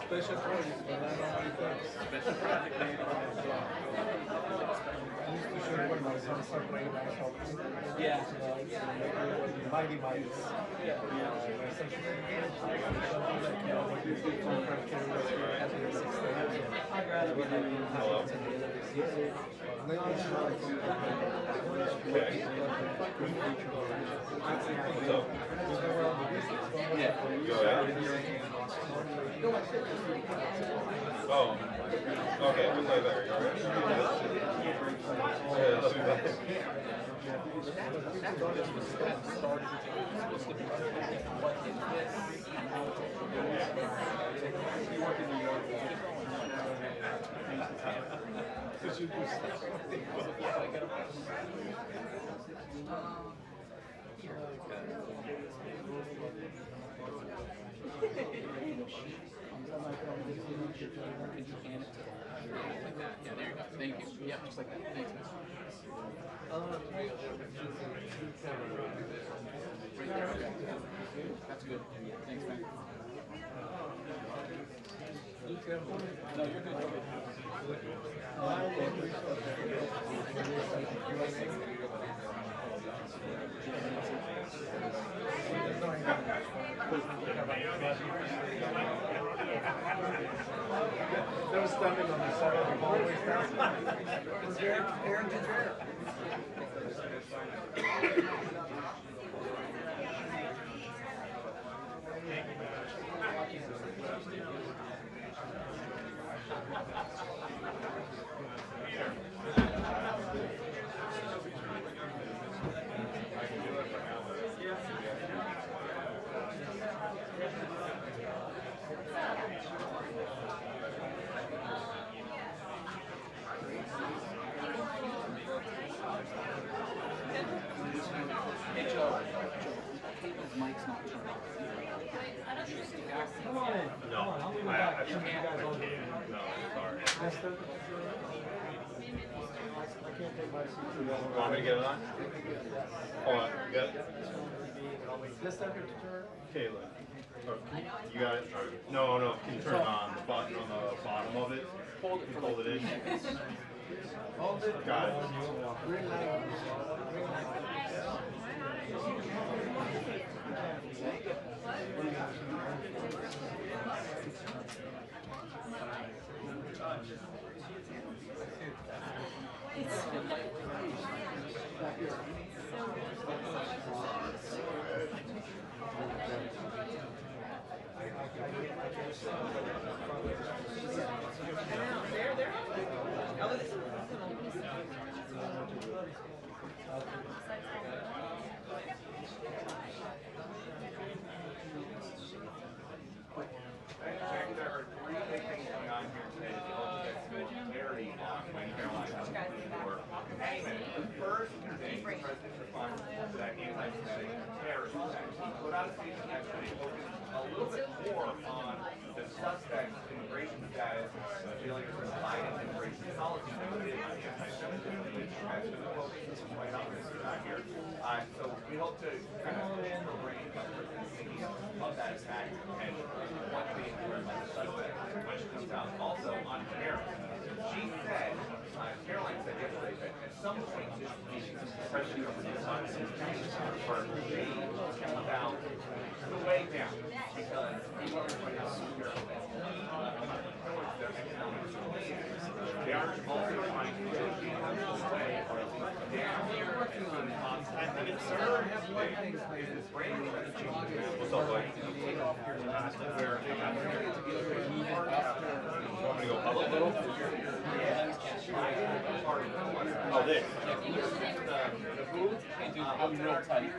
Special projects, but I don't know. Special project made on his I used to show when my son started playing ice hockey. Yeah. Mighty Mites. Yeah. Something like you do from carriers here at the 6 days. I'd rather be having happens in the end of the season. Lately, it's not Yeah. Go ahead. Oh. Okay, we'll play better. You alright? Yeah, let's do that. Yeah, there you go. Thank you. Yep, just like that. Thanks, man. Right there, okay. That's good. Thanks, man. No, you're good. They were standing on the side of the hallway. Was Aaron there? Mike's not turned off. Come on in. No, I'll leave it I back. can't. You guys all day. No, sorry. I can't take my seat too long. Want me to get it on? Hold on. Good. This temperature. Kayla. Or, you got it? Or, no. Can you turn it on the button on the bottom of it? Hold it for Hold it in. Hold it. Got it. Green light. First, President responds to that anti-Semitic terrorist attack. He put out a statement yesterday focusing a little bit more on the suspect's immigration status, dealing with Biden's immigration policy than it is anti-Semitism, which has been the focus of the White House this time here. So we hope to kind of bring of that attack and what's being learned by the suspect when she comes out. Also on Caroline, she said, Karoline said yesterday that at some point this meeting, especially over the sun, for me about the way down because people are going to secure their economic plans. They are also trying to negotiate a way or at least down here and it's sir have one thing is this brand new What's up, buddy? Where? You want me to go up a little? Oh, this. I'm real tight.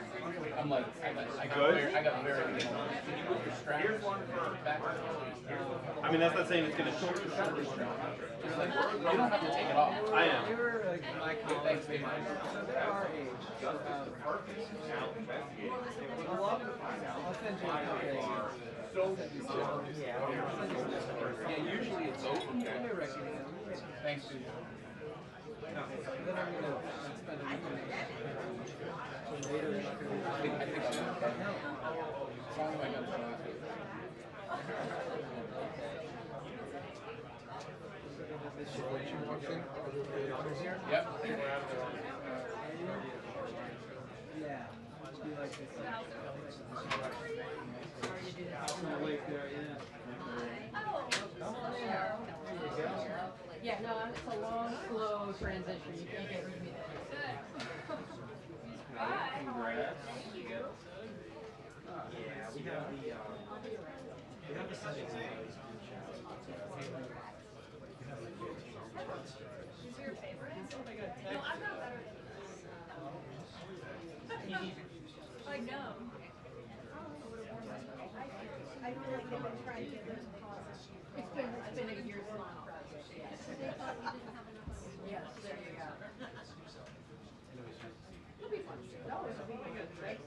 I'm like, I got very Can you move your strap? Here's one for back. I mean, that's not saying it's going to short your shoulder strap. Just like, you don't have to take it off. I am. They were like my Thanks, Dave. so they're our age. A lot of I'll send you a Yeah, usually it's open. Thanks, dude. then I'm gonna spend a week in later. I think I'm This is what you want in? Here? Yep. Yeah. Must be like this. Lake there, yeah. Yeah, no, it's a long, slow transition. You can't get rid of me there. Bye. Congrats. Yeah, we have the settings in those. Is your favorite? No, I'm not better. I know. I feel like they've been trying to get those causes. It's been a years-long process. Yes. Yes, there you go. It'll be fun. No, it'll be good, right?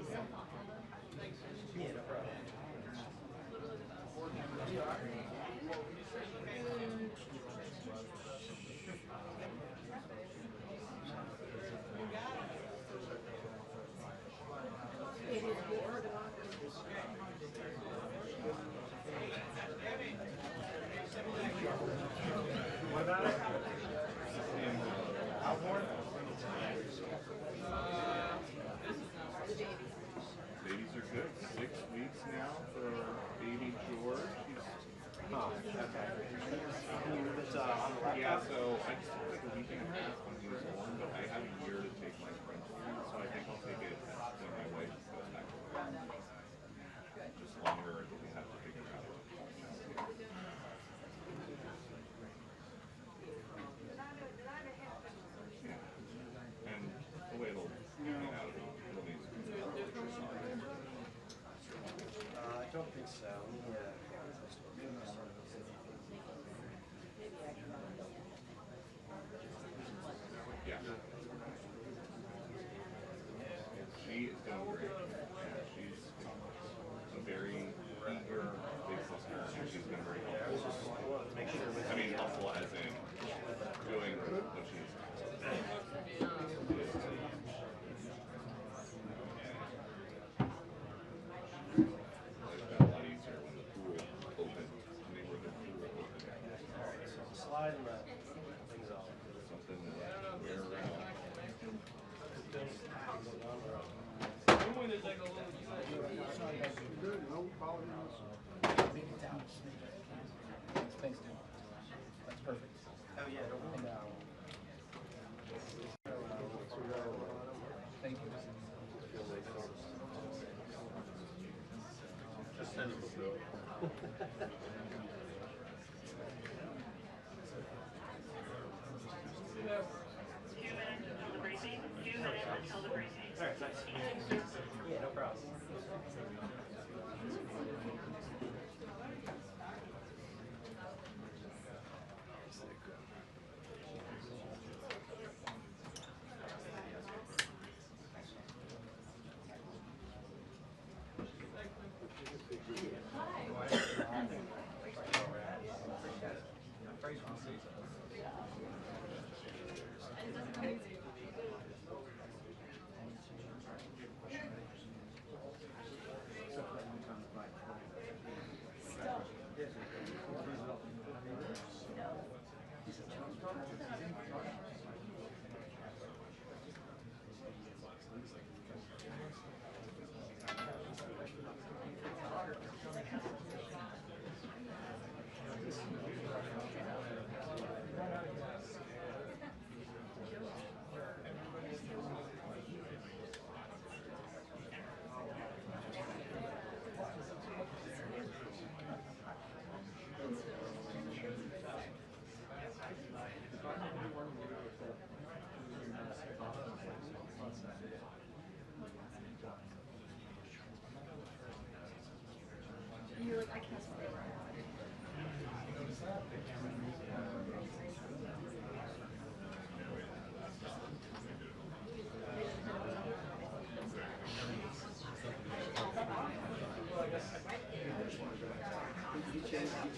Yeah, no problem. It is your democracy. What about it? Outboard? Babies are good. 6 weeks now for baby George. Oh, okay. It's on the Yeah, laptop? so I just took like a week and a half when he was born, but I have a year to take my parental leave, so I think I'll take it when my wife goes back to work. Just longer until we have to figure out. Yeah. And the way it'll hang out, it'll be I don't think so. Yeah. yeah. She is doing great. Yeah, she's a very eager big sister, and she's been very helpful. I wanted to make sure. I mean, helpful as in doing what she's like that a lot easier when the pool opened. I mean, where the pool opened. Slide and let things off. Something that we're Thanks, dude. That's perfect. Oh, yeah, don't worry. Thank you. just send them a bill. All right, nice. Yeah, no problem.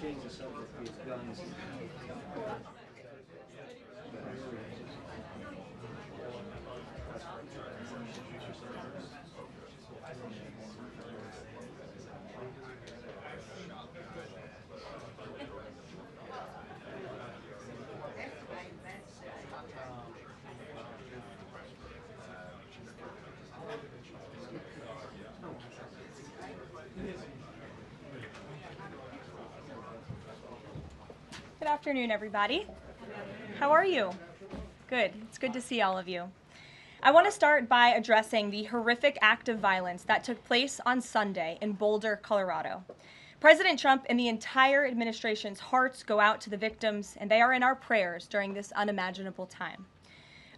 change the subject to guns. Good afternoon, everybody. How are you? Good. It's good to see all of you. I want to start by addressing the horrific act of violence that took place on Sunday in Boulder, Colorado. President Trump and the entire administration's hearts go out to the victims, and they are in our prayers during this unimaginable time.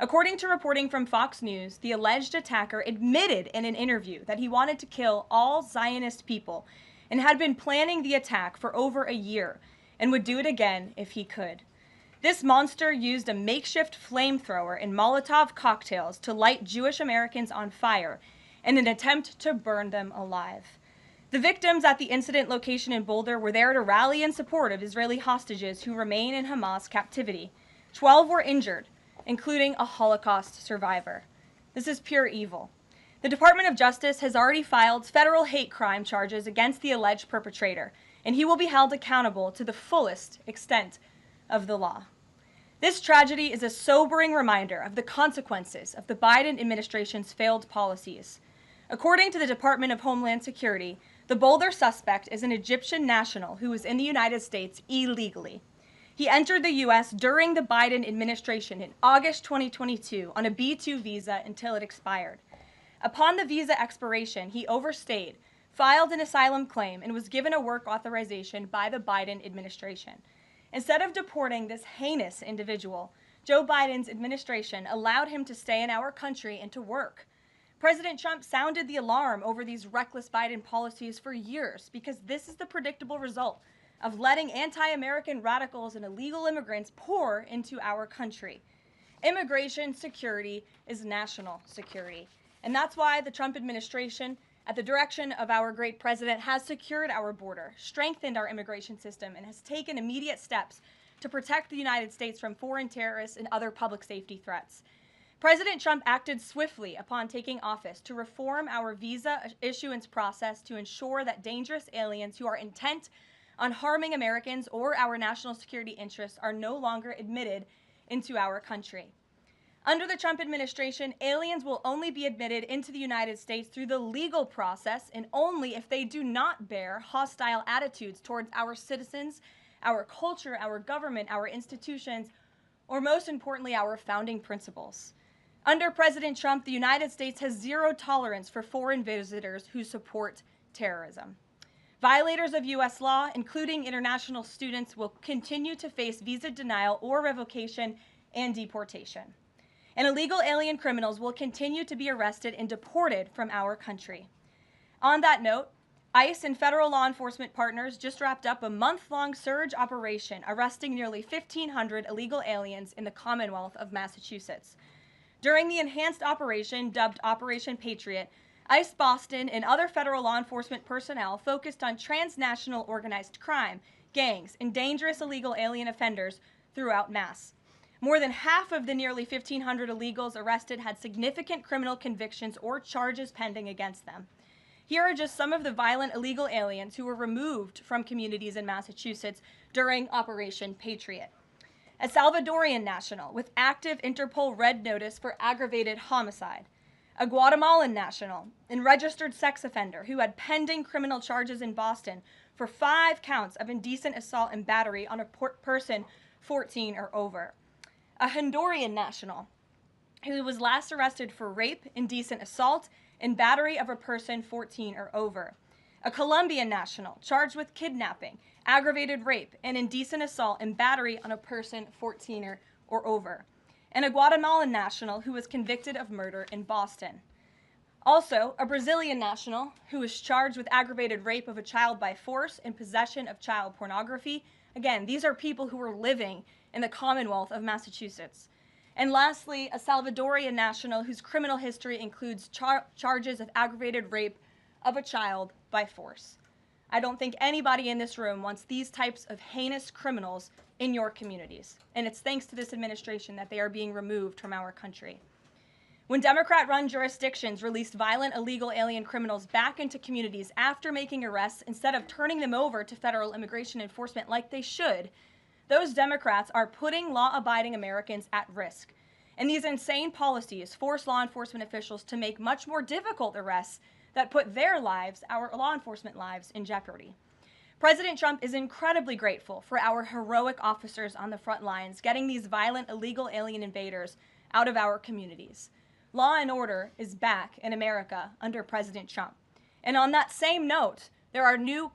According to reporting from Fox News, the alleged attacker admitted in an interview that he wanted to kill all Zionist people and had been planning the attack for over a year and would do it again if he could. This monster used a makeshift flamethrower and Molotov cocktails to light Jewish Americans on fire in an attempt to burn them alive. The victims at the incident location in Boulder were there to rally in support of Israeli hostages who remain in Hamas captivity. 12 were injured, including a Holocaust survivor. This is pure evil. The Department of Justice has already filed federal hate crime charges against the alleged perpetrator, and he will be held accountable to the fullest extent of the law. This tragedy is a sobering reminder of the consequences of the Biden administration's failed policies. According to the Department of Homeland Security, the Boulder suspect is an Egyptian national who was in the United States illegally. He entered the U.S. during the Biden administration in August 2022 on a B-2 visa until it expired. Upon the visa expiration, he overstayed, filed an asylum claim, and was given a work authorization by the Biden administration. Instead of deporting this heinous individual, Joe Biden's administration allowed him to stay in our country and to work. President Trump sounded the alarm over these reckless Biden policies for years because this is the predictable result of letting anti-American radicals and illegal immigrants pour into our country. Immigration security is national security, and that's why the Trump administration, at the direction of our great president, has secured our border, strengthened our immigration system, and has taken immediate steps to protect the United States from foreign terrorists and other public safety threats. President Trump acted swiftly upon taking office to reform our visa issuance process to ensure that dangerous aliens who are intent on harming Americans or our national security interests are no longer admitted into our country. Under the Trump administration, aliens will only be admitted into the United States through the legal process and only if they do not bear hostile attitudes towards our citizens, our culture, our government, our institutions, or most importantly, our founding principles. Under President Trump, the United States has zero tolerance for foreign visitors who support terrorism. Violators of U.S. law, including international students, will continue to face visa denial or revocation and deportation. And illegal alien criminals will continue to be arrested and deported from our country. On that note, ICE and federal law enforcement partners just wrapped up a month-long surge operation arresting nearly 1,500 illegal aliens in the Commonwealth of Massachusetts. During the enhanced operation, dubbed Operation Patriot, ICE Boston and other federal law enforcement personnel focused on transnational organized crime, gangs, and dangerous illegal alien offenders throughout Mass. More than half of the nearly 1,500 illegals arrested had significant criminal convictions or charges pending against them. Here are just some of the violent illegal aliens who were removed from communities in Massachusetts during Operation Patriot. A Salvadorian national with active Interpol red notice for aggravated homicide. A Guatemalan national and registered sex offender who had pending criminal charges in Boston for 5 counts of indecent assault and battery on a person 14 or over. A Honduran national who was last arrested for rape, indecent assault, and battery of a person 14 or over. A Colombian national charged with kidnapping, aggravated rape, and indecent assault and battery on a person 14 or over. And a Guatemalan national who was convicted of murder in Boston. Also, a Brazilian national who was charged with aggravated rape of a child by force and possession of child pornography. Again, these are people who were living in the Commonwealth of Massachusetts. And lastly, a Salvadorian national whose criminal history includes charges of aggravated rape of a child by force. I don't think anybody in this room wants these types of heinous criminals in your communities. And it's thanks to this administration that they are being removed from our country. When Democrat-run jurisdictions released violent illegal alien criminals back into communities after making arrests instead of turning them over to federal immigration enforcement like they should, those Democrats are putting law-abiding Americans at risk. And these insane policies force law enforcement officials to make much more difficult arrests that put their lives, our law enforcement lives, in jeopardy. President Trump is incredibly grateful for our heroic officers on the front lines getting these violent illegal alien invaders out of our communities. Law and order is back in America under President Trump. And on that same note, there are new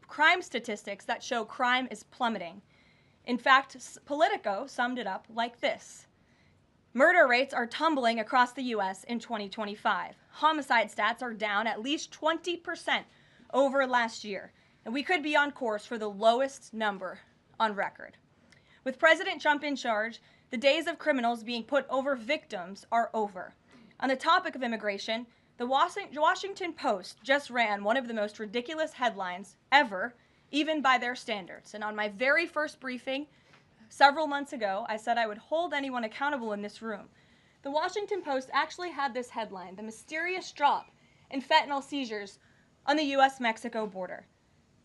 crime statistics that show crime is plummeting. In fact, Politico summed it up like this. Murder rates are tumbling across the U.S. in 2025. Homicide stats are down at least 20% over last year, and we could be on course for the lowest number on record. With President Trump in charge, the days of criminals being put over victims are over. On the topic of immigration, the Washington Post just ran one of the most ridiculous headlines ever, even by their standards. And on my very first briefing, several months ago, I said I would hold anyone accountable in this room. The Washington Post actually had this headline, "The Mysterious Drop in Fentanyl Seizures on the U.S.-Mexico Border."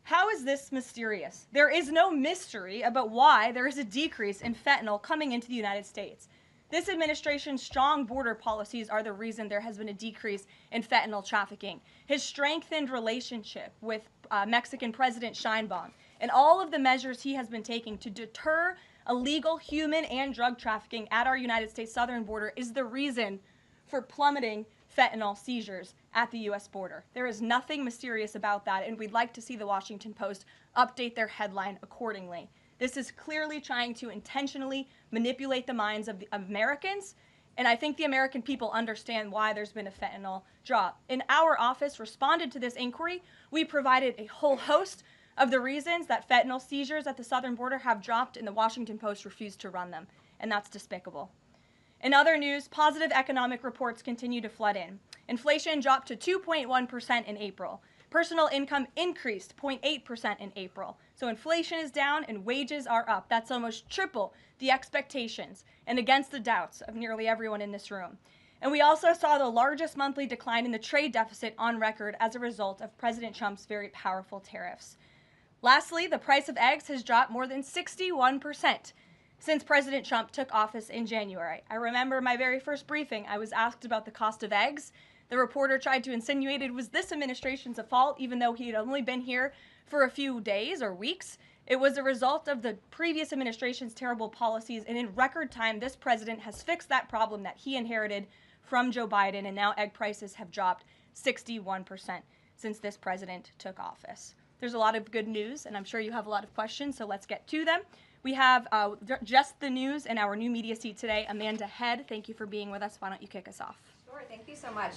How is this mysterious? There is no mystery about why there is a decrease in fentanyl coming into the United States. This administration's strong border policies are the reason there has been a decrease in fentanyl trafficking. His strengthened relationship with Mexican President Sheinbaum and all of the measures he has been taking to deter illegal human and drug trafficking at our United States southern border is the reason for plummeting fentanyl seizures at the U.S. border. There is nothing mysterious about that, and we'd like to see the Washington Post update their headline accordingly. This is clearly trying to intentionally manipulate the minds of Americans, and I think the American people understand why there's been a fentanyl drop. In our office responded to this inquiry. We provided a whole host of the reasons that fentanyl seizures at the southern border have dropped, and the Washington Post refused to run them, and that's despicable. In other news, positive economic reports continue to flood in. Inflation dropped to 2.1% in April. Personal income increased 0.8% in April. So inflation is down and wages are up. That's almost triple the expectations and against the doubts of nearly everyone in this room. And we also saw the largest monthly decline in the trade deficit on record as a result of President Trump's very powerful tariffs. Lastly, the price of eggs has dropped more than 61% since President Trump took office in January. I remember my very first briefing, I was asked about the cost of eggs. The reporter tried to insinuate it was this administration's fault, even though he had only been here for a few days or weeks. It was a result of the previous administration's terrible policies, and in record time, this president has fixed that problem that he inherited from Joe Biden, and now egg prices have dropped 61% since this president took office. There's a lot of good news, and I'm sure you have a lot of questions, so let's get to them. We have just the news in our new media seat today. Amanda Head, thank you for being with us. Why don't you kick us off? Sure, thank you so much.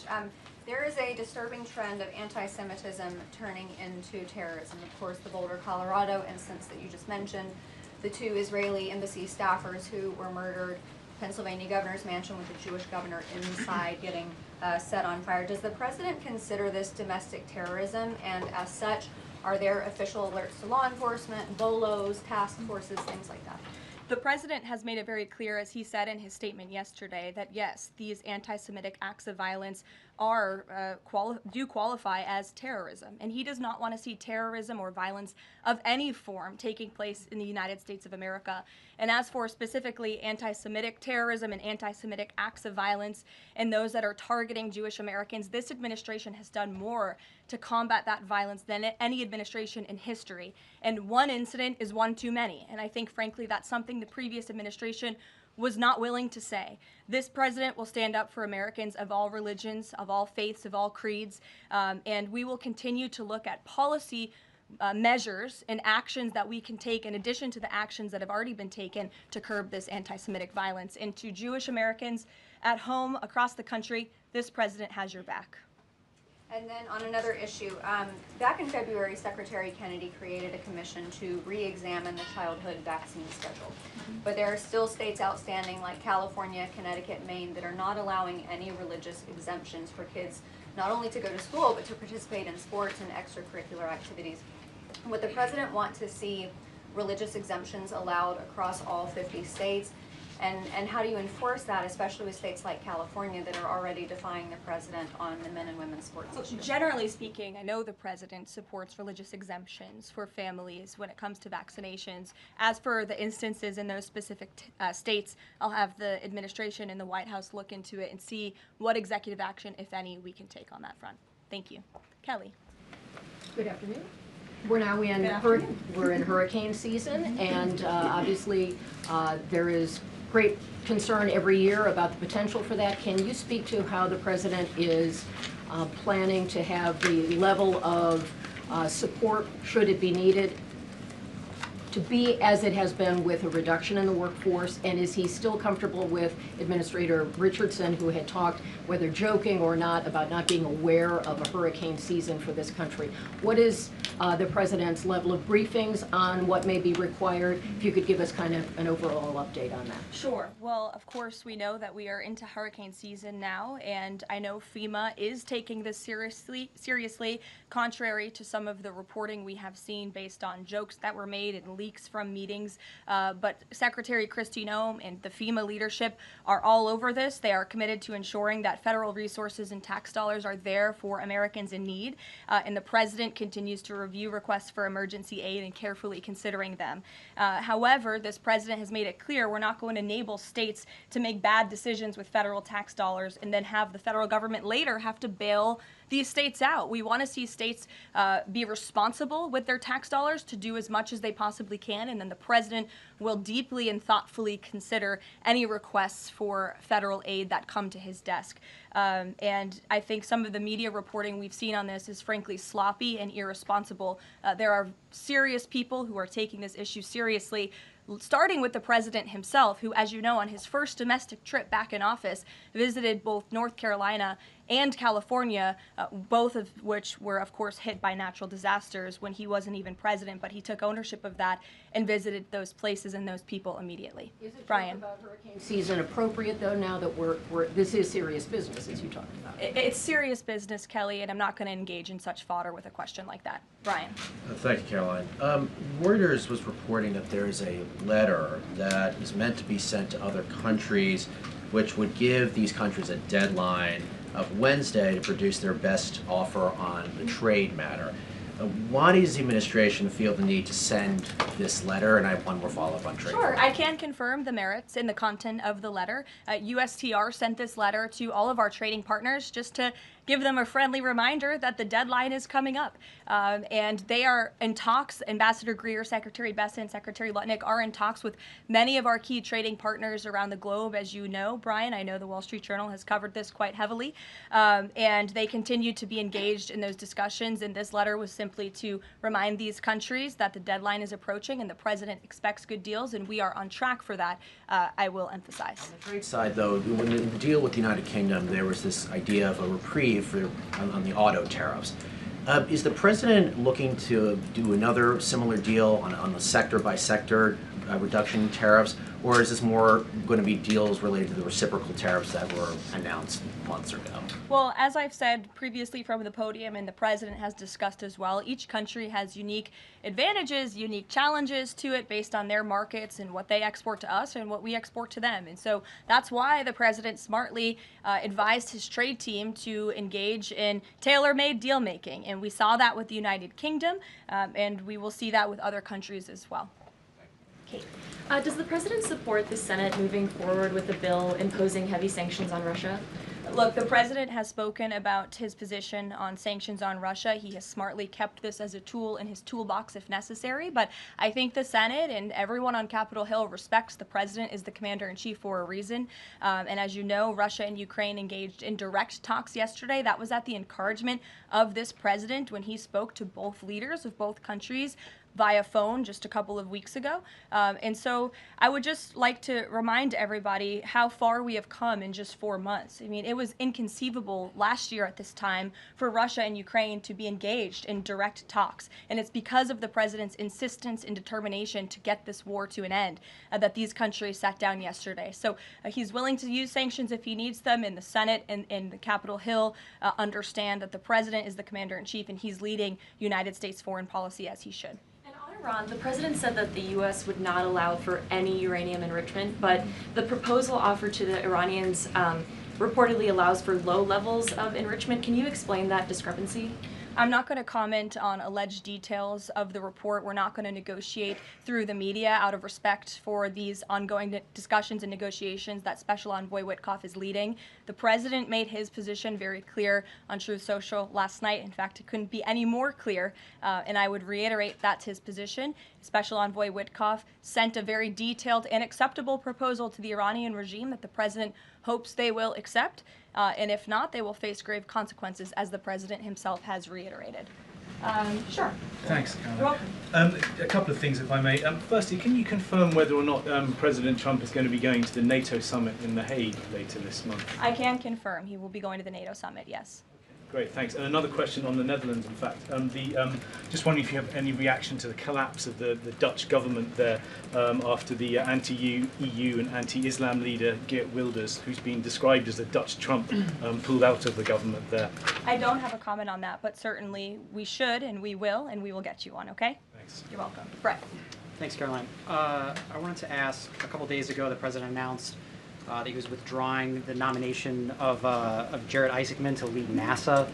There is a disturbing trend of anti-Semitism turning into terrorism. Of course, the Boulder, Colorado instance that you just mentioned, the 2 Israeli embassy staffers who were murdered, Pennsylvania governor's mansion with the Jewish governor inside getting set on fire. Does the president consider this domestic terrorism, and as such, are there official alerts to law enforcement, BOLOs, task forces, things like that? The president has made it very clear, as he said in his statement yesterday, that yes, these anti-Semitic acts of violence are do qualify as terrorism, and he does not want to see terrorism or violence of any form taking place in the United States of America. And as for specifically anti-Semitic terrorism and anti-Semitic acts of violence and those that are targeting Jewish Americans, this administration has done more to combat that violence than any administration in history. And one incident is one too many. And I think, frankly, that's something the previous administration was not willing to say. This president will stand up for Americans of all religions, of all faiths, of all creeds, and we will continue to look at policy measures and actions that we can take in addition to the actions that have already been taken to curb this anti-Semitic violence. And to Jewish Americans at home, across the country, this president has your back. And then on another issue, back in February, Secretary Kennedy created a commission to re-examine the childhood vaccine schedule. But there are still states outstanding like California, Connecticut, Maine that are not allowing any religious exemptions for kids not only to go to school but to participate in sports and extracurricular activities. Would the president want to see religious exemptions allowed across all 50 states? And how do you enforce that, especially with states like California that are already defying the president on the men and women's sports issue? Generally speaking, I know the president supports religious exemptions for families when it comes to vaccinations. As for the instances in those specific states, I'll have the administration and the White House look into it and see what executive action, if any, we can take on that front. Thank you. Kelly. Good afternoon. We're now we're in hurricane season, and obviously there is great concern every year about the potential for that. Can you speak to how the president is planning to have the level of support, should it be needed, to be as it has been with a reduction in the workforce? And is he still comfortable with Administrator Richardson, who had talked, whether joking or not, about not being aware of a hurricane season for this country? What is the president's level of briefings on what may be required? If you could give us kind of an overall update on that. Sure. Well, of course, we know that we are into hurricane season now, and I know FEMA is taking this seriously, contrary to some of the reporting we have seen based on jokes that were made and leaks from meetings. But Secretary Kristi Noem and the FEMA leadership are all over this. They are committed to ensuring that federal resources and tax dollars are there for Americans in need, and the president continues to review requests for emergency aid and carefully considering them. However, this president has made it clear we're not going to enable states to make bad decisions with federal tax dollars and then have the federal government later have to bail these states out. We want to see states be responsible with their tax dollars to do as much as they possibly can, and then the president will deeply and thoughtfully consider any requests for federal aid that come to his desk. And I think some of the media reporting we've seen on this is frankly sloppy and irresponsible. There are serious people who are taking this issue seriously, starting with the president himself, who, as you know, on his first domestic trip back in office, visited both North Carolina and California, both of which were, of course, hit by natural disasters when he wasn't even president, but he took ownership of that and visited those places and those people immediately. Is it Brian? about hurricane season appropriate, though, now that this is serious business, as you talked about? It's serious business, Kelly, and I'm not going to engage in such fodder with a question like that. Brian? Thank you, Caroline. Reuters was reporting that there is a letter that is meant to be sent to other countries, which would give these countries a deadline of Wednesday to produce their best offer on the trade matter. Why does the administration feel the need to send this letter? And I have one more follow-up on trade. Sure, I can confirm the merits and the content of the letter. USTR sent this letter to all of our trading partners just to give them a friendly reminder that the deadline is coming up. And they are in talks. Ambassador Greer, Secretary Bessent, Secretary Lutnick are in talks with many of our key trading partners around the globe. As you know, Brian, I know the Wall Street Journal has covered this quite heavily. And they continue to be engaged in those discussions. And this letter was simply to remind these countries that the deadline is approaching and the president expects good deals, and we are on track for that, I will emphasize. On the trade side, though, when the deal with the United Kingdom, there was this idea of a reprieve on the auto tariffs. Is the president looking to do another similar deal on the sector-by-sector reduction in tariffs, or is this more going to be deals related to the reciprocal tariffs that were announced months ago? Well, as I've said previously from the podium, and the president has discussed as well, each country has unique advantages, unique challenges to it based on their markets and what they export to us and what we export to them. And so that's why the president smartly advised his trade team to engage in tailor-made deal making. And we saw that with the United Kingdom, and we will see that with other countries as well. Kate. Does the president support the Senate moving forward with a bill imposing heavy sanctions on Russia? Look, the president has spoken about his position on sanctions on Russia. He has smartly kept this as a tool in his toolbox if necessary, but I think the Senate and everyone on Capitol Hill respects the president as the commander-in-chief for a reason. And as you know, Russia and Ukraine engaged in direct talks yesterday. That was at the encouragement of this president when he spoke to both leaders of both countries. via phone just a couple of weeks ago. And so I would just like to remind everybody how far we have come in just 4 months. I mean, it was inconceivable last year at this time for Russia and Ukraine to be engaged in direct talks. And it's because of the president's insistence and determination to get this war to an end that these countries sat down yesterday. So he's willing to use sanctions if he needs them, and the Senate and the Capitol Hill understand that the president is the commander-in-chief and he's leading United States foreign policy as he should. And on Iran, the president said that the U.S. would not allow for any uranium enrichment, but the proposal offered to the Iranians reportedly allows for low levels of enrichment. Can you explain that discrepancy? I'm not going to comment on alleged details of the report. We're not going to negotiate through the media out of respect for these ongoing discussions and negotiations that Special Envoy Witkoff is leading. The president made his position very clear on Truth Social last night. In fact, it couldn't be any more clear, and I would reiterate that's his position. Special Envoy Witkoff sent a very detailed and acceptable proposal to the Iranian regime that the president hopes they will accept. And if not, they will face grave consequences, as the president himself has reiterated. Sure. Thanks, Caroline. You're welcome. A couple of things, if I may. Firstly, can you confirm whether or not President Trump is going to be going to the NATO summit in The Hague later this month? I can confirm he will be going to the NATO summit, yes. Great, thanks. And another question on the Netherlands, in fact. Just wondering if you have any reaction to the collapse of the Dutch government there after the anti-EU and anti-Islam leader Geert Wilders, who's been described as a Dutch Trump, pulled out of the government there. I don't have a comment on that, but certainly we should and we will get you one, okay? Thanks. You're welcome. Brett. Thanks, Caroline. I wanted to ask, a couple days ago, the president announced that he was withdrawing the nomination of Jared Isaacman to lead NASA,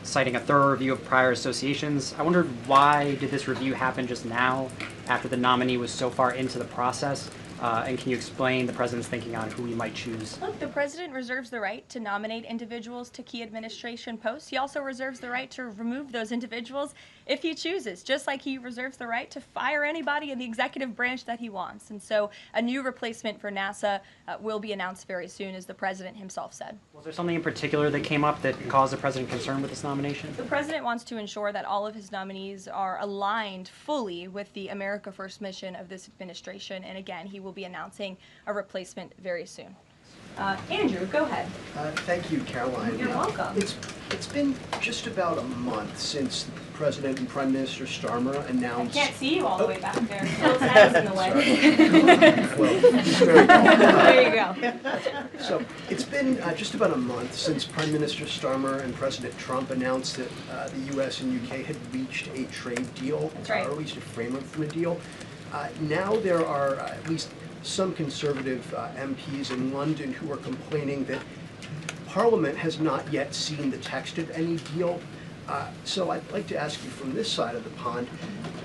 citing a thorough review of prior associations. I wondered, why did this review happen just now, after the nominee was so far into the process? And can you explain the president's thinking on who he might choose? Look, the president reserves the right to nominate individuals to key administration posts. He also reserves the right to remove those individuals if he chooses, just like he reserves the right to fire anybody in the executive branch that he wants. And so a new replacement for NASA will be announced very soon, as the president himself said. Was there something in particular that came up that caused the president concern with this nomination? The president wants to ensure that all of his nominees are aligned fully with the America First mission of this administration. And again, he will be announcing a replacement very soon. Andrew, go ahead. Thank you, Caroline. You're welcome. It's been just about a month since President and Prime Minister Starmer announced... I can't see you all the way back there. Phil's head is in the way. Well, he's very tall. There you go. So it's been just about a month since Prime Minister Starmer and President Trump announced that the U.S. and U.K. had reached a trade deal, That's right. or at least a framework for a deal. Now there are at least some conservative MPs in London who are complaining that Parliament has not yet seen the text of any deal. So I'd like to ask you from this side of the pond,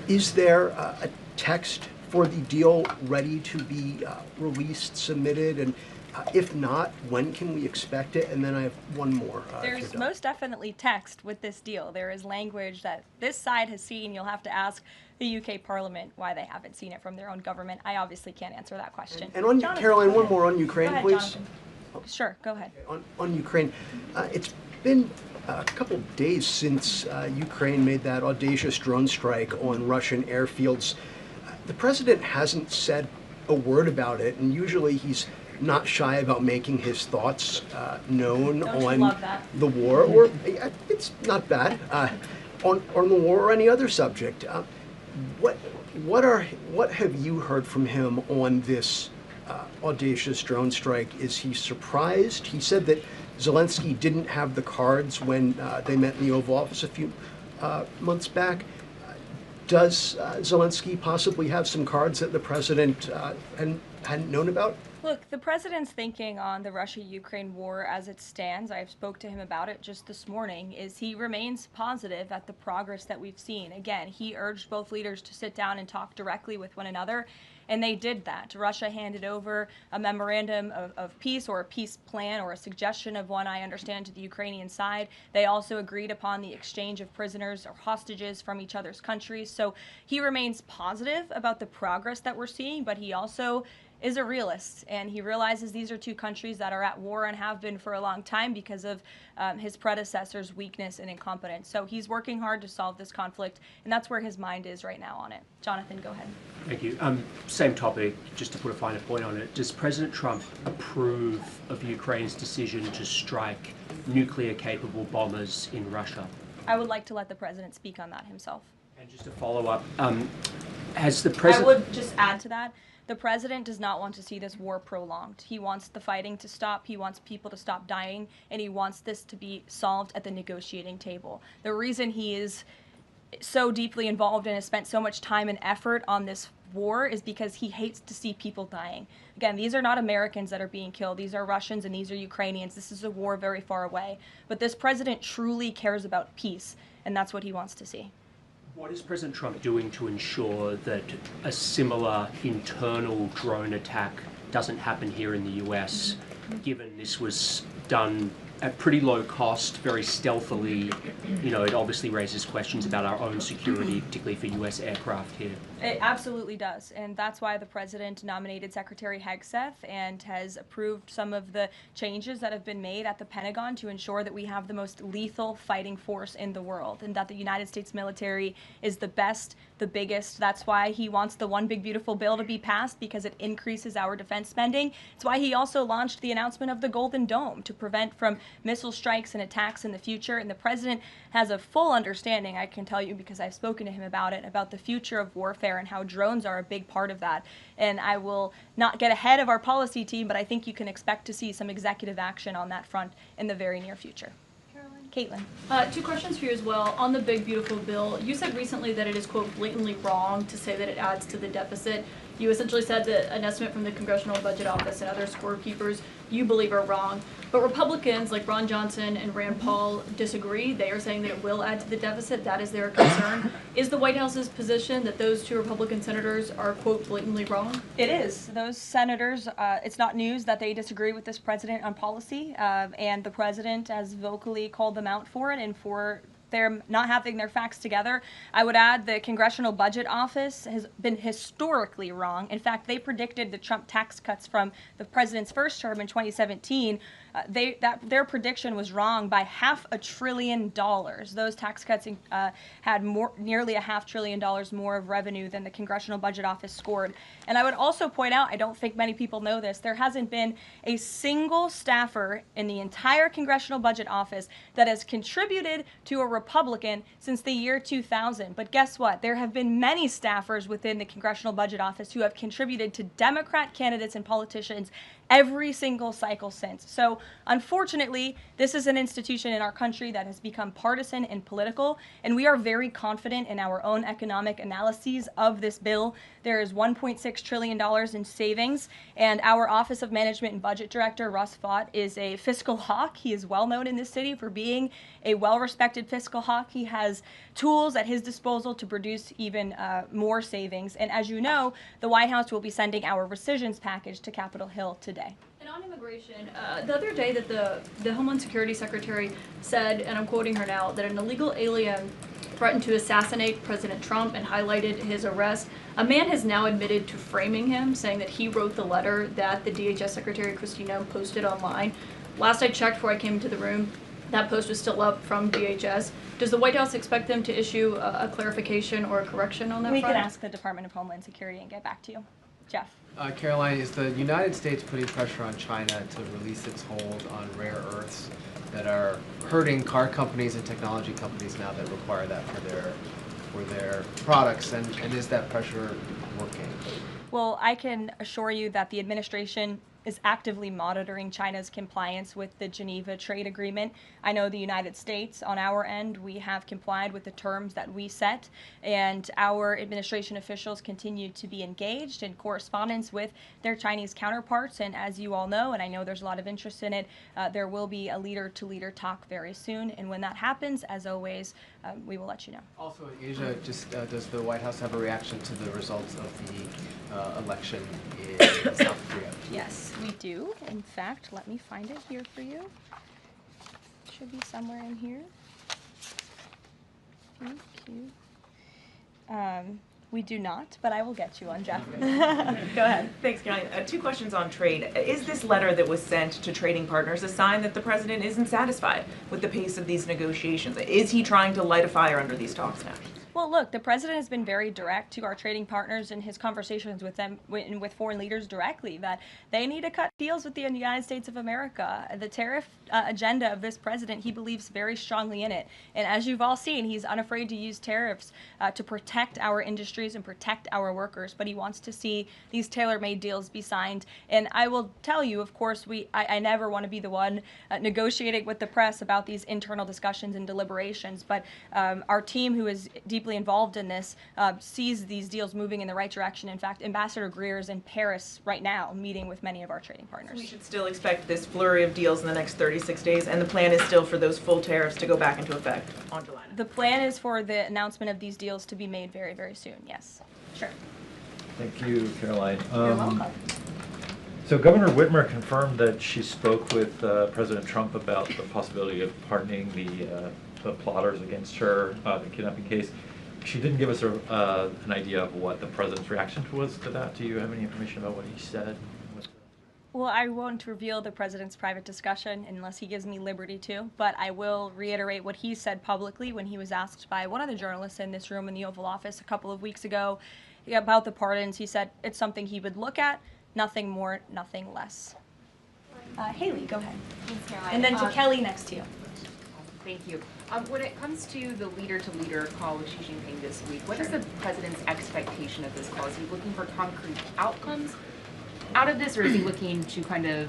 is there a text for the deal ready to be released, submitted, and if not, when can we expect it? And then I have one more. There's most definitely text with this deal. There is language that this side has seen. You'll have to ask the UK Parliament why they haven't seen it from their own government. I obviously can't answer that question. And on Jonathan, Caroline, one more on Ukraine, go ahead, please. Jonathan. Sure, go ahead. On Ukraine, it's been a couple of days since Ukraine made that audacious drone strike on Russian airfields. The president hasn't said a word about it, and usually he's not shy about making his thoughts known on the war, or it's not bad, on the war or any other subject. What have you heard from him on this audacious drone strike? Is he surprised? He said that Zelensky didn't have the cards when they met in the Oval Office a few months back. Does Zelensky possibly have some cards that the president hadn't known about? Look, the president's thinking on the Russia-Ukraine war as it stands, I spoke to him about it just this morning, is he remains positive at the progress that we've seen. Again, he urged both leaders to sit down and talk directly with one another, and they did that. Russia handed over a memorandum of peace, or a peace plan, or a suggestion of one, I understand, to the Ukrainian side. They also agreed upon the exchange of prisoners or hostages from each other's countries. So he remains positive about the progress that we're seeing, but he also is a realist, and he realizes these are two countries that are at war and have been for a long time because of his predecessor's weakness and incompetence. So he's working hard to solve this conflict, and that's where his mind is right now on it. Jonathan, go ahead. Thank you. Same topic, just to put a finer point on it. Does President Trump approve of Ukraine's decision to strike nuclear-capable bombers in Russia? I would like to let the president speak on that himself. And just to follow up, has the president... I would just add to that. The president does not want to see this war prolonged. He wants the fighting to stop, he wants people to stop dying, and he wants this to be solved at the negotiating table. The reason he is so deeply involved and has spent so much time and effort on this war is because he hates to see people dying. Again, these are not Americans that are being killed. These are Russians and these are Ukrainians. This is a war very far away. But this president truly cares about peace, and that's what he wants to see. What is President Trump doing to ensure that a similar internal drone attack doesn't happen here in the US, given this was done at pretty low cost, very stealthily? You know, it obviously raises questions about our own security, particularly for US aircraft here. It absolutely does, and that's why the president nominated Secretary Hegseth and has approved some of the changes that have been made at the Pentagon to ensure that we have the most lethal fighting force in the world, and that the United States military is the best, the biggest. That's why he wants the One Big Beautiful Bill to be passed, because it increases our defense spending. It's why he also launched the announcement of the Golden Dome to prevent from missile strikes and attacks in the future, and the president has a full understanding, I can tell you because I've spoken to him about it, about the future of warfare and how drones are a big part of that. And I will not get ahead of our policy team, but I think you can expect to see some executive action on that front in the very near future. Caitlin. Two questions for you as well. On the Big Beautiful Bill, you said recently that it is, quote, blatantly wrong to say that it adds to the deficit. You essentially said that an estimate from the Congressional Budget Office and other scorekeepers you believe are wrong. But Republicans like Ron Johnson and Rand Paul disagree. They are saying that it will add to the deficit. That is their concern. Is the White House's position that those two Republican senators are, quote, blatantly wrong? It is. Those senators, it's not news that they disagree with this president on policy, and the president has vocally called them out for it and for they're not having their facts together. I would add the Congressional Budget Office has been historically wrong. In fact, they predicted the Trump tax cuts from the president's first term in 2017. Their prediction was wrong by $500 billion. Those tax cuts had nearly $500 billion more of revenue than the Congressional Budget Office scored. And I would also point out, I don't think many people know this, there hasn't been a single staffer in the entire Congressional Budget Office that has contributed to a Republican since the year 2000. But guess what? There have been many staffers within the Congressional Budget Office who have contributed to Democrat candidates and politicians every single cycle since. So unfortunately, this is an institution in our country that has become partisan and political, and we are very confident in our own economic analyses of this bill. There is $1.6 trillion in savings, and our Office of Management and Budget Director, Russ Vought, is a fiscal hawk. He is well known in this city for being a well-respected fiscal hawk. He has tools at his disposal to produce even more savings. And as you know, the White House will be sending our rescissions package to Capitol Hill today. And on immigration, the other day that the Homeland Security Secretary said, and I'm quoting her now, that an illegal alien threatened to assassinate President Trump and highlighted his arrest. A man has now admitted to framing him, saying that he wrote the letter that the DHS Secretary Kristi Noem posted online. Last I checked before I came into the room, that post was still up from DHS. Does the White House expect them to issue a clarification or a correction on that We front? can ask the Department of Homeland Security and get back to you. Jeff. Karoline, is the United States putting pressure on China to release its hold on rare earths that are hurting car companies and technology companies now that require that for their products, and is that pressure working? Well, I can assure you that the administration is actively monitoring China's compliance with the Geneva Trade Agreement. I know the United States, on our end, we have complied with the terms that we set, and our administration officials continue to be engaged in correspondence with their Chinese counterparts. And as you all know, and I know there's a lot of interest in it, there will be a leader-to-leader talk very soon. And when that happens, as always, we will let you know. Also in Asia, just does the White House have a reaction to the results of the election in South Korea? Yes, we do. In fact, let me find it here for you. It should be somewhere in here. Thank you. We do not, but I will get you one, Jeff. Go ahead. Thanks, Karoline. 2 questions on trade. Is this letter that was sent to trading partners a sign that the president isn't satisfied with the pace of these negotiations? Is he trying to light a fire under these talks now? Well, look, the president has been very direct to our trading partners in his conversations with them, with foreign leaders directly, that they need to cut deals with the United States of America. The tariff agenda of this president, he believes very strongly in it. And as you've all seen, he's unafraid to use tariffs to protect our industries and protect our workers. But he wants to see these tailor-made deals be signed. And I will tell you, of course, I never want to be the one negotiating with the press about these internal discussions and deliberations. But our team, who is deeply involved in this, sees these deals moving in the right direction. In fact, Ambassador Greer is in Paris right now meeting with many of our trading partners. We should still expect this flurry of deals in the next 36 days, and the plan is still for those full tariffs to go back into effect on July 9th. The plan is for the announcement of these deals to be made very, very soon, yes. Sure. Thank you, Caroline. You're welcome. So Governor Whitmer confirmed that she spoke with President Trump about the possibility of pardoning the plotters against her, the kidnapping case. She didn't give us an idea of what the president's reaction was to that. Do you have any information about what he said? Well, I won't reveal the president's private discussion unless he gives me liberty to, but I will reiterate what he said publicly when he was asked by one of the journalists in this room in the Oval Office a couple of weeks ago about the pardons. He said it's something he would look at, nothing more, nothing less. Haley, go ahead. Thanks, Caroline. And then to Kelly next to you. Thank you. When it comes to the leader-to-leader call with Xi Jinping this week, what is the president's expectation of this call? Is he looking for concrete outcomes out of this, or is he looking to kind of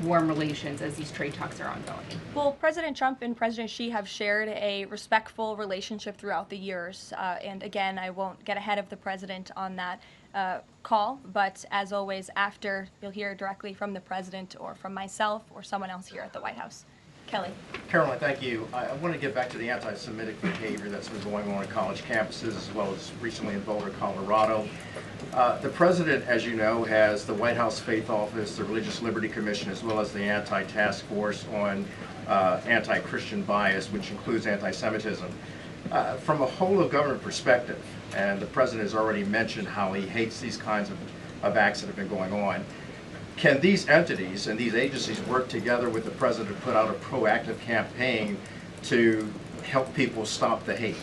warm relations as these trade talks are ongoing? Well, President Trump and President Xi have shared a respectful relationship throughout the years. And again, I won't get ahead of the president on that call, but as always, after, you'll hear directly from the president or from myself or someone else here at the White House. Kelly. Caroline, thank you. I want to get back to the anti-Semitic behavior that's been going on college campuses, as well as recently in Boulder, Colorado. The president, as you know, has the White House Faith Office, the Religious Liberty Commission, as well as the Anti-Task Force on Anti-Christian Bias, which includes anti-Semitism. From a whole-of-government perspective, and the president has already mentioned how he hates these kinds of acts that have been going on, can these entities and these agencies work together with the president to put out a proactive campaign to help people stop the hate?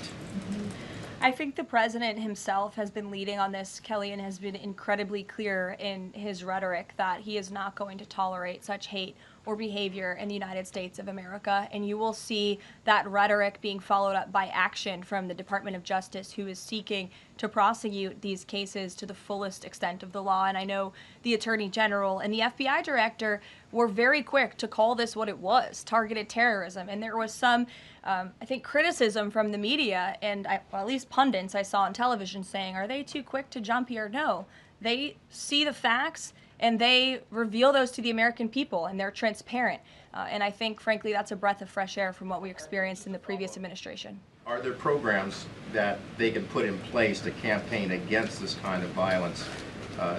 I think the president himself has been leading on this, Kelly, and has been incredibly clear in his rhetoric that he is not going to tolerate such hate or behavior in the United States of America. And you will see that rhetoric being followed up by action from the Department of Justice, who is seeking to prosecute these cases to the fullest extent of the law. And I know the Attorney General and the FBI Director were very quick to call this what it was, targeted terrorism. And there was some, I think, criticism from the media and well, at least pundits I saw on television saying, are they too quick to jump here? No, they see the facts and they reveal those to the American people, and they're transparent. And I think, frankly, that's a breath of fresh air from what we experienced in the previous administration. Are there programs that they can put in place to campaign against this kind of violence,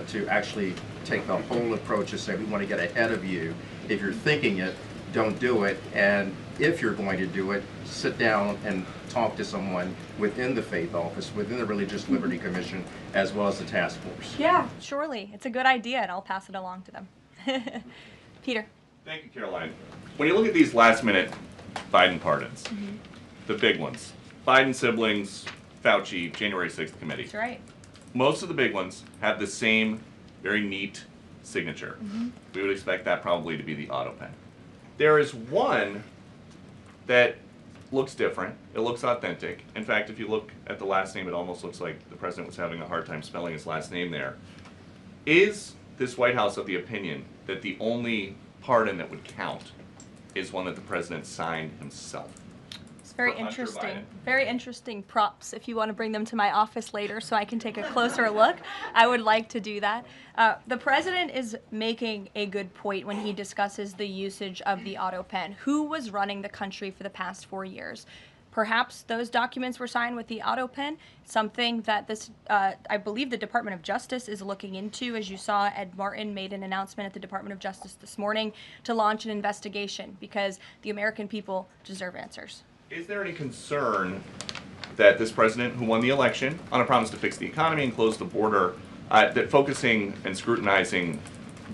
to actually take the whole approach and say, we want to get ahead of you. If you're thinking it, don't do it. And if you're going to do it, sit down and talk to someone within the Faith Office, within the Religious Liberty Commission, as well as the task force. Yeah, surely. It's a good idea, and I'll pass it along to them. Peter. Thank you, Caroline. When you look at these last-minute Biden pardons, the big ones, Biden siblings, Fauci, January 6th committee. That's right. Most of the big ones have the same very neat signature. We would expect that probably to be the auto pen. There is one that looks different. It looks authentic. In fact, if you look at the last name, it almost looks like the president was having a hard time spelling his last name there. Is this White House of the opinion that the only pardon that would count is one that the president signed himself? It's very interesting. Very interesting props. If you want to bring them to my office later so I can take a closer look, I would like to do that. The president is making a good point when he discusses the usage of the auto pen. Who was running the country for the past 4 years? Perhaps those documents were signed with the auto pen, something that this, I believe the Department of Justice is looking into. As you saw, Ed Martin made an announcement at the Department of Justice this morning to launch an investigation because the American people deserve answers. Is there any concern that this president, who won the election on a promise to fix the economy and close the border, that focusing and scrutinizing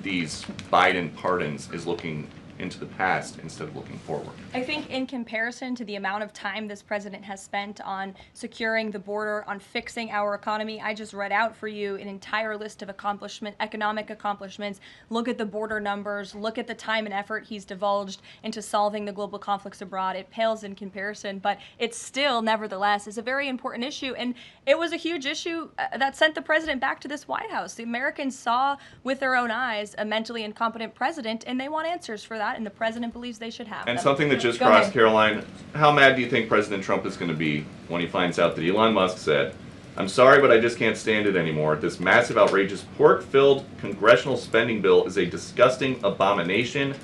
these Biden pardons is looking into the past instead of looking forward. I think in comparison to the amount of time this president has spent on securing the border, on fixing our economy, I just read out for you an entire list of economic accomplishments. Look at the border numbers, look at the time and effort he's divulged into solving the global conflicts abroad. It pales in comparison, but it still, nevertheless, is a very important issue. And it was a huge issue that sent the president back to this White House. The Americans saw with their own eyes a mentally incompetent president, and they want answers for that, and the president believes they should have And them. something that just crossed, Caroline, how mad do you think President Trump is going to be when he finds out that Elon Musk said, "I'm sorry, but I just can't stand it anymore. This massive, outrageous, pork-filled congressional spending bill is a disgusting abomination.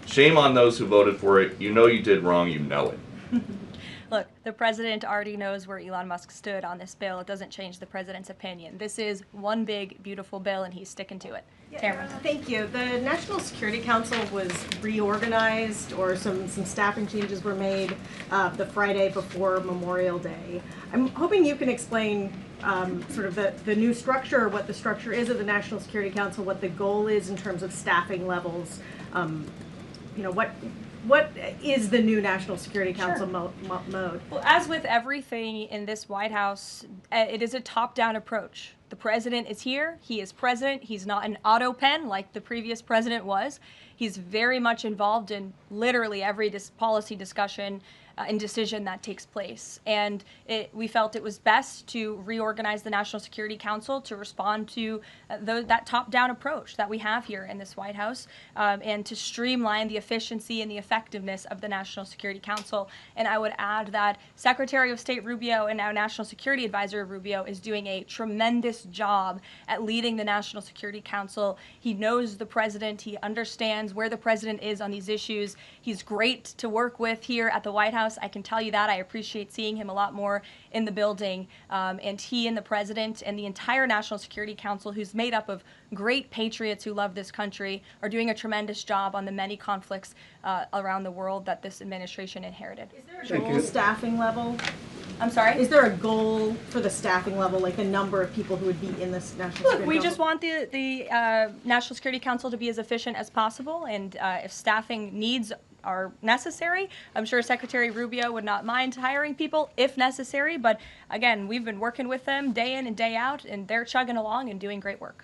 Shame on those who voted for it. You know you did wrong. You know it." Look, the president already knows where Elon Musk stood on this bill. It doesn't change the president's opinion. This is one big, beautiful bill, and he's sticking to it. Tamara. Thank you. The National Security Council was reorganized, or some staffing changes were made the Friday before Memorial Day. I'm hoping you can explain sort of the new structure, what the structure is of the National Security Council, what the goal is in terms of staffing levels. You know, what is the new National Security Council mode? Well, as with everything in this White House, it is a top-down approach. The president is here. He is president. He's not an auto pen like the previous president was. He's very much involved in literally every policy discussion and decision that takes place. And we felt it was best to reorganize the National Security Council to respond to that top-down approach that we have here in this White House, and to streamline the efficiency and the effectiveness of the National Security Council. And I would add that Secretary of State Rubio and now National Security Advisor Rubio is doing a tremendous job at leading the National Security Council. He knows the president. He understands where the president is on these issues. He's great to work with here at the White House. I can tell you that. I appreciate seeing him a lot more in the building. And he and the president and the entire National Security Council, who's made up of great patriots who love this country, are doing a tremendous job on the many conflicts around the world that this administration inherited. Is there a goal staffing level? I'm sorry? Is there a goal for the staffing level, like the number of people who would be in this National Security Look, we Council? just want the National Security Council to be as efficient as possible, and if staffing needs are necessary, I'm sure Secretary Rubio would not mind hiring people if necessary, but again, we've been working with them day in and day out, and they're chugging along and doing great work.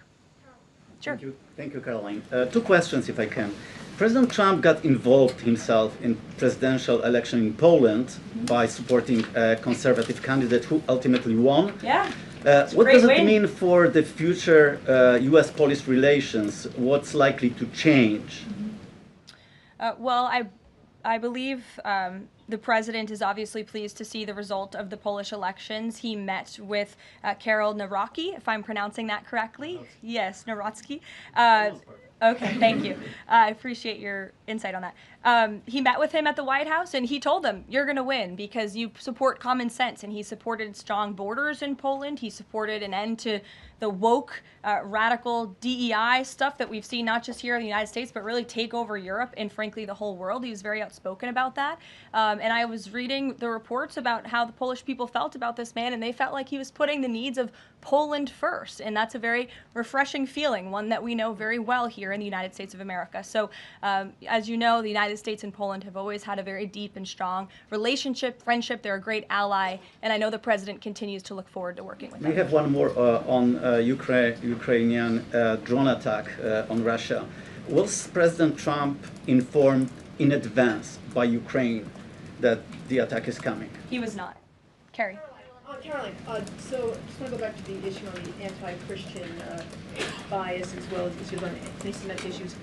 Sure. Thank you, Caroline. Two questions, if I can. President Trump got involved himself in presidential election in Poland by supporting a conservative candidate who ultimately won. Yeah. What does it mean for the future U.S.-Polish relations? What's likely to change? Well, I believe the president is obviously pleased to see the result of the Polish elections. He met with Karol Nawrocki, if I'm pronouncing that correctly. Yes, Nawrocki. Okay, thank you. I appreciate your insight on that. He met with him at the White House, and he told them, you're going to win because you support common sense. And he supported strong borders in Poland. He supported an end to the woke, radical DEI stuff that we've seen not just here in the United States, but really take over Europe and, frankly, the whole world. He was very outspoken about that. And I was reading the reports about how the Polish people felt about this man, and they felt like he was putting the needs of Poland first. And that's a very refreshing feeling, one that we know very well here in the United States of America. So, as you know, the United States and Poland have always had a very deep and strong relationship, friendship. They're a great ally, and I know the president continues to look forward to working with them. We have one more on Ukrainian drone attack on Russia. Was President Trump informed in advance by Ukraine that the attack is coming? He was not. Carrie. Caroline, so I just want to go back to the issue on the anti-Christian bias as well as issues on anti-Semitic issues.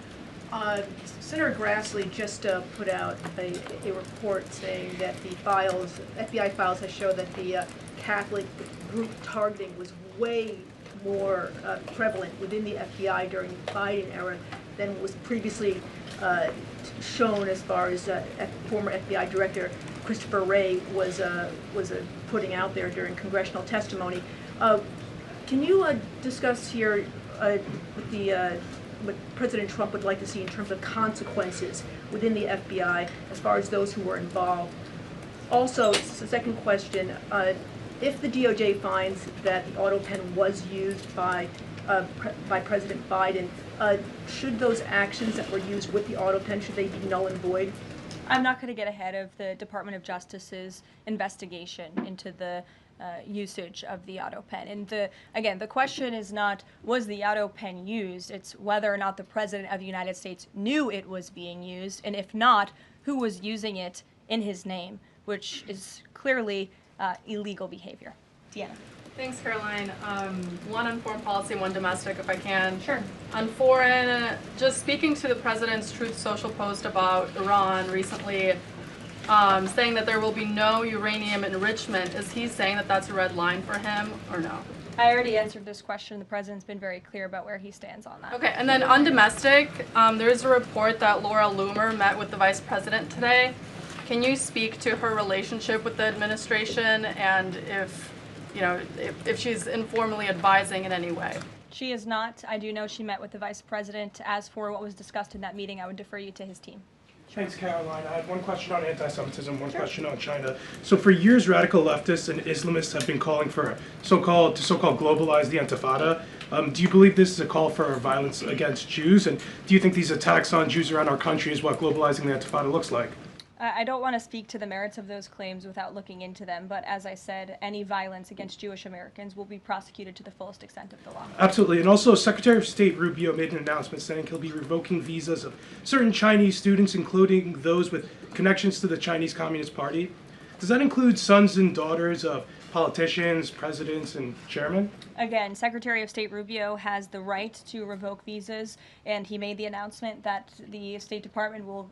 Senator Grassley just put out a report saying that the FBI files have shown that the Catholic group targeting was way more prevalent within the FBI during the Biden era than was previously shown, as far as former FBI Director Christopher Wray was putting out there during congressional testimony. Can you discuss here what President Trump would like to see in terms of consequences within the FBI as far as those who were involved? Also, the second question, if the DOJ finds that the auto pen was used by President Biden, should those actions that were used with the auto pen, should they be null and void? I'm not going to get ahead of the Department of Justice's investigation into the usage of the auto pen. And again, the question is not, was the auto pen used? It's whether or not the President of the United States knew it was being used, and if not, who was using it in his name, which is clearly illegal behavior. Deanna. Thanks, Caroline. One on foreign policy, one domestic, if I can. Sure. On foreign, just speaking to the president's Truth Social post about Iran recently, saying that there will be no uranium enrichment, is he saying that that's a red line for him, or no? I already answered this question. The president's been very clear about where he stands on that. Okay, and then on domestic, there is a report that Laura Loomer met with the vice president today. Can you speak to her relationship with the administration and if she's informally advising in any way? She is not. I do know she met with the vice president. As for what was discussed in that meeting, I would defer you to his team. Thanks, Caroline. I had one question on anti-Semitism, one question on China. So for years, radical leftists and Islamists have been calling for so-called globalize the Intifada. Do you believe this is a call for violence against Jews? And do you think these attacks on Jews around our country is what globalizing the Intifada looks like? I don't want to speak to the merits of those claims without looking into them, but as I said, any violence against Jewish Americans will be prosecuted to the fullest extent of the law. Absolutely, and also Secretary of State Rubio made an announcement saying he'll be revoking visas of certain Chinese students, including those with connections to the Chinese Communist Party. Does that include sons and daughters of politicians, presidents, and chairmen? Again, Secretary of State Rubio has the right to revoke visas, and he made the announcement that the State Department will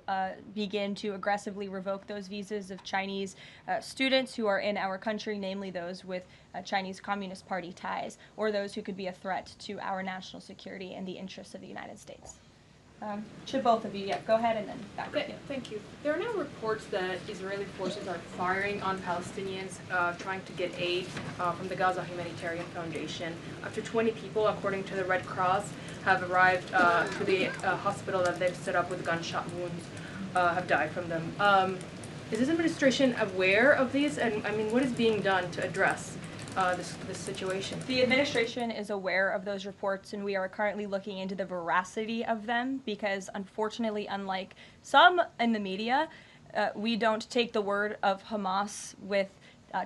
begin to aggressively revoke those visas of Chinese students who are in our country, namely those with Chinese Communist Party ties, or those who could be a threat to our national security and the interests of the United States. To both of you, yeah, go ahead and then back to you. Thank you. There are now reports that Israeli forces are firing on Palestinians trying to get aid from the Gaza Humanitarian Foundation. Up to 20 people, according to the Red Cross, have arrived to the hospital that they've set up with gunshot wounds, have died from them. Is this administration aware of these? And I mean, what is being done to address this situation? The administration is aware of those reports, and we are currently looking into the veracity of them because, unfortunately, unlike some in the media, we don't take the word of Hamas with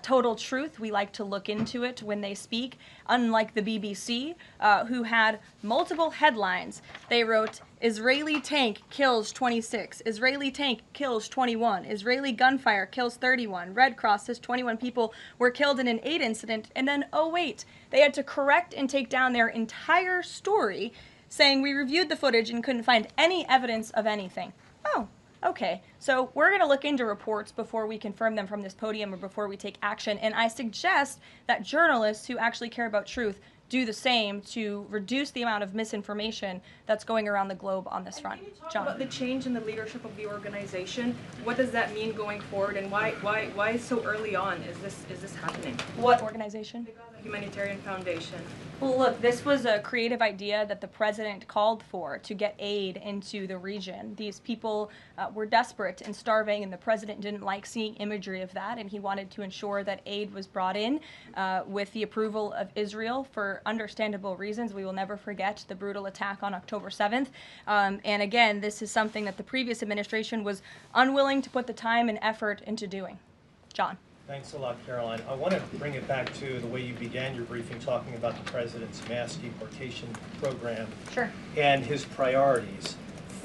total truth. We like to look into it when they speak. Unlike the BBC, who had multiple headlines, they wrote, Israeli tank kills 26, Israeli tank kills 21, Israeli gunfire kills 31, Red Cross says 21 people were killed in an aid incident, and then, oh wait, they had to correct and take down their entire story, saying we reviewed the footage and couldn't find any evidence of anything. Oh. Okay, so we're going to look into reports before we confirm them from this podium or before we take action, and I suggest that journalists who actually care about truth do the same to reduce the amount of misinformation that's going around the globe on this front. John. About the change in the leadership of the organization, what does that mean going forward, and why so early on is this happening? What organization? The Gaza Humanitarian Foundation. Well, look, this was a creative idea that the president called for to get aid into the region. These people were desperate and starving, and the president didn't like seeing imagery of that, and he wanted to ensure that aid was brought in with the approval of Israel for understandable reasons. We will never forget the brutal attack on October 7th. And again, this is something that the previous administration was unwilling to put the time and effort into doing. John. Thanks a lot, Caroline. I want to bring it back to the way you began your briefing, talking about the president's mass deportation program and his priorities.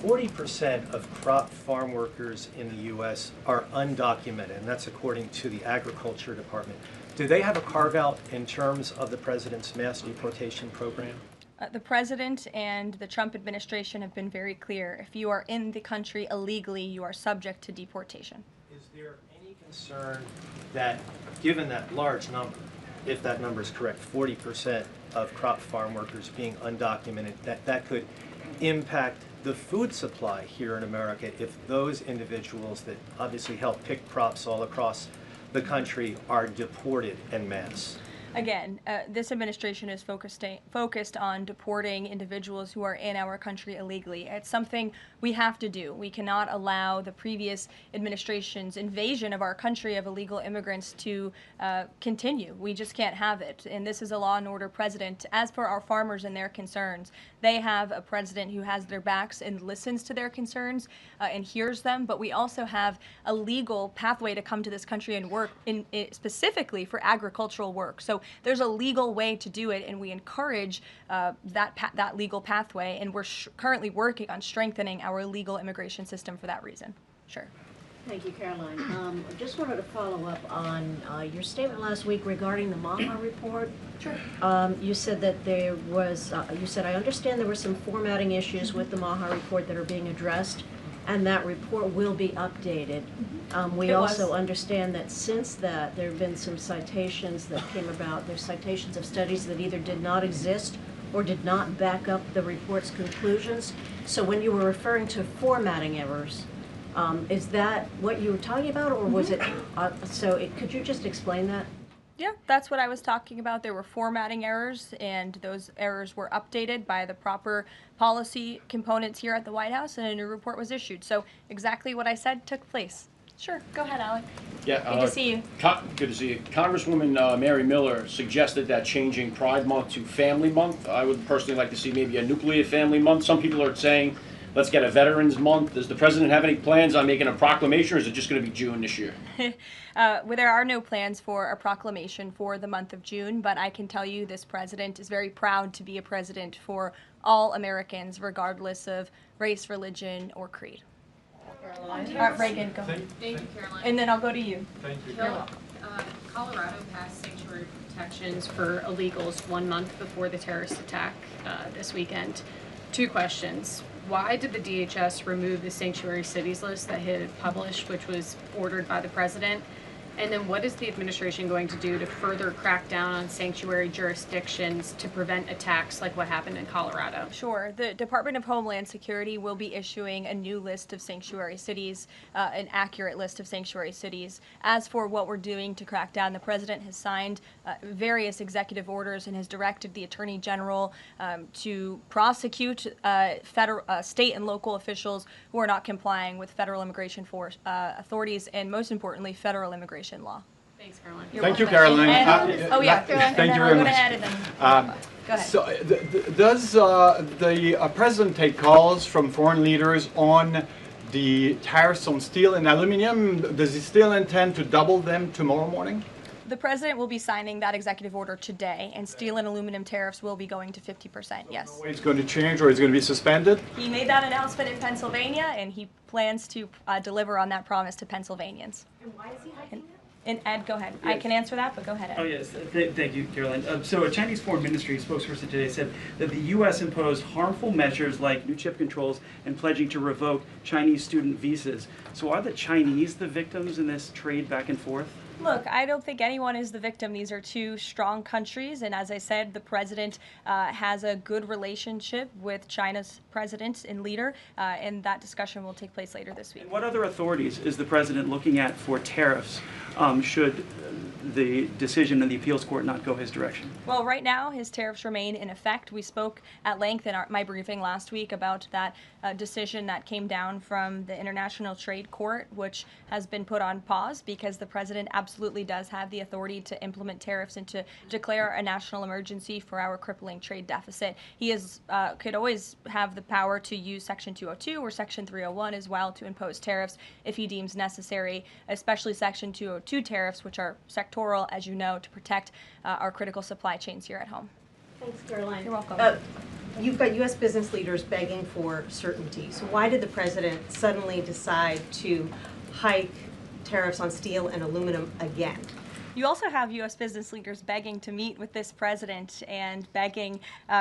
40% of crop farm workers in the U.S. are undocumented, and that's according to the Agriculture Department. Do they have a carve-out in terms of the president's mass deportation program? The president and the Trump administration have been very clear. If you are in the country illegally, you are subject to deportation. Is there any concern that, given that large number, if that number is correct, 40% of crop farm workers being undocumented, that could impact the food supply here in America if those individuals that obviously help pick crops all across the country are deported en masse? Again, this administration is focused on deporting individuals who are in our country illegally. It's something we have to do. We cannot allow the previous administration's invasion of our country of illegal immigrants to continue. We just can't have it. And this is a law and order president. As for our farmers and their concerns, they have a president who has their backs and listens to their concerns and hears them. But we also have a legal pathway to come to this country and work specifically for agricultural work. So there's a legal way to do it, and we encourage that legal pathway, and we're currently working on strengthening our legal immigration system for that reason. Sure. Thank you, Caroline. I just wanted to follow up on your statement last week regarding the Maha report. Sure. You said that there was, I understand there were some formatting issues with the Maha report that are being addressed, and that report will be updated. We also understand that since that, there have been some citations that came about. There's citations of studies that either did not exist or did not back up the report's conclusions. So when you were referring to formatting errors, is that what you were talking about, or was it, could you just explain that? Yeah, that's what I was talking about. There were formatting errors, and those errors were updated by the proper policy components here at the White House, and a new report was issued. So exactly what I said took place. Sure, go ahead, Alec. Yeah, good to see you. Good to see you. Congresswoman Mary Miller suggested that changing Pride Month to Family Month. I would personally like to see maybe a nuclear family month. Some people are saying, let's get a Veterans Month. Does the president have any plans on making a proclamation, or is it just going to be June this year? Well, there are no plans for a proclamation for the month of June, but I can tell you this president is very proud to be a president for all Americans, regardless of race, religion, or creed. Caroline. Reagan, go ahead. Thank you, Caroline. And then I'll go to you. Thank you. You're welcome. Colorado passed sanctuary protections for illegals 1 month before the terrorist attack this weekend. 2 questions. Why did the DHS remove the sanctuary cities list that it had published, which was ordered by the president? And then what is the administration going to do to further crack down on sanctuary jurisdictions to prevent attacks like what happened in Colorado? Sure. The Department of Homeland Security will be issuing a new list of sanctuary cities, an accurate list of sanctuary cities. As for what we're doing to crack down, the president has signed various executive orders and has directed the Attorney General to prosecute state and local officials who are not complying with federal immigration authorities and, most importantly, federal immigration law. Thanks, Caroline. Thank you, Caroline. Caroline. Thank you very much. Go ahead. So, does the president take calls from foreign leaders on the tariffs on steel and aluminum? Does he still intend to double them tomorrow morning? The president will be signing that executive order today, and steel and aluminum tariffs will be going to 50%, yes. It's going to change, or it's going to be suspended? He made that announcement in Pennsylvania, and he plans to deliver on that promise to Pennsylvanians. And why is he hiking it? And Ed, go ahead. Yes. I can answer that, but go ahead, Ed. Oh, yes. Thank you, Caroline. So a Chinese Foreign Ministry spokesperson today said that the U.S. imposed harmful measures like new chip controls and pledging to revoke Chinese student visas. So are the Chinese the victims in this trade back and forth? Look, I don't think anyone is the victim. These are two strong countries, and as I said, the president has a good relationship with China's president and leader, and that discussion will take place later this week. And what other authorities is the president looking at for tariffs should the decision in the appeals court not go his direction? Well, right now, his tariffs remain in effect. We spoke at length in my briefing last week about that decision that came down from the International Trade Court, which has been put on pause because the president absolutely does have the authority to implement tariffs and to declare a national emergency for our crippling trade deficit. He could always have the power to use Section 202 or Section 301 as well to impose tariffs if he deems necessary, especially Section 202 tariffs, which are sectoral, as you know, to protect our critical supply chains here at home. Thanks, Caroline. You're welcome. You've got U.S. business leaders begging for certainty. So why did the president suddenly decide to hike tariffs on steel and aluminum again? You also have U.S. business leaders begging to meet with this president and begging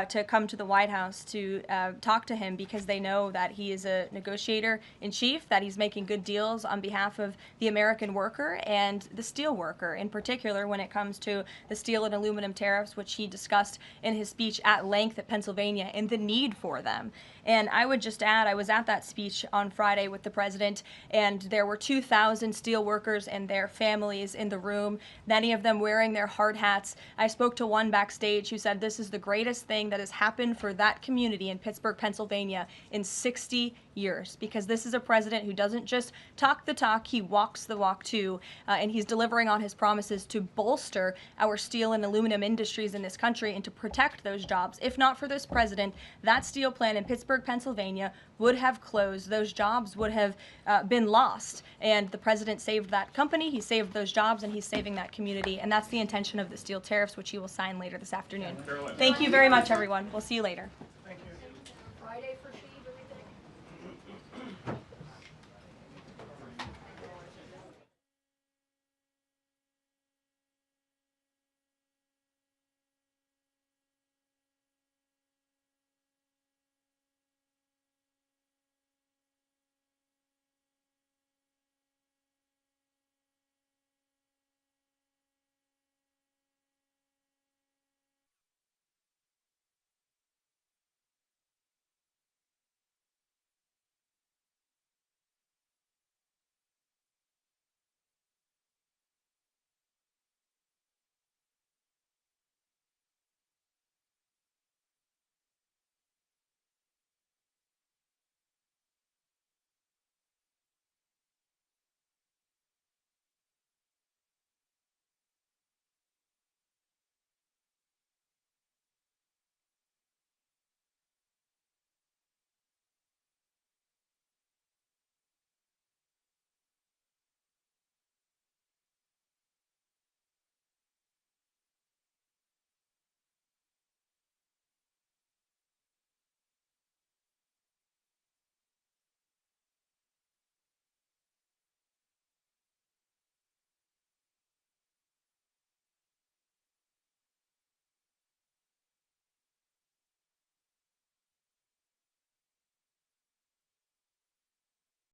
to come to the White House to talk to him because they know that he is a negotiator in chief, that he's making good deals on behalf of the American worker and the steel worker, in particular when it comes to the steel and aluminum tariffs, which he discussed in his speech at length at Pennsylvania, and the need for them. And I would just add, I was at that speech on Friday with the president, and there were 2,000 steel workers and their families in the room, many of them wearing their hard hats. I spoke to one backstage who said this is the greatest thing that has happened for that community in Pittsburgh, Pennsylvania in 60 years, because this is a president who doesn't just talk the talk, he walks the walk too, and he's delivering on his promises to bolster our steel and aluminum industries in this country and to protect those jobs. If not for this president, that steel plant in Pittsburgh, Pennsylvania would have closed. Those jobs would have been lost. And the president saved that company, he saved those jobs, and he's saving that community. And that's the intention of the steel tariffs, which he will sign later this afternoon. Thank you very much, everyone. We'll see you later.